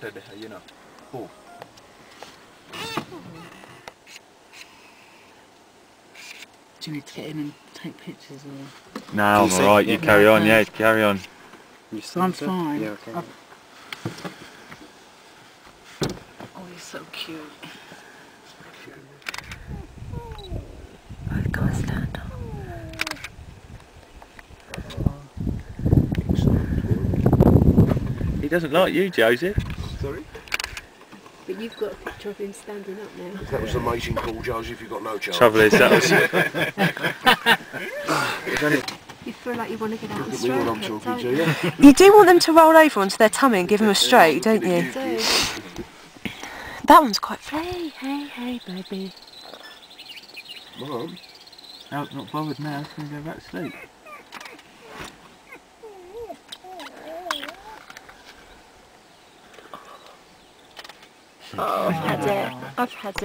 got it, you know. Oh. Do you need to get in and take pictures or? No, I'm alright, you carry on, yeah, carry on. I'm fine. Yeah, okay. Oh, you're so cute. I've got to stand up. He doesn't like you, Joseph. Sorry? But you've got a picture of him standing up now. That was amazing call, Joseph, you've got no chance. Trouble is, that was... You feel like you want to get out and Look at me when I'm stroke it, talking don't to you? you. You do want them to roll over onto their tummy and give them a stroke, don't you? You do. That one's quite flat. Hey, hey, hey, baby. Mum? No, not bothered now, he's going to go back to sleep. Oh, I've had it. I've had it.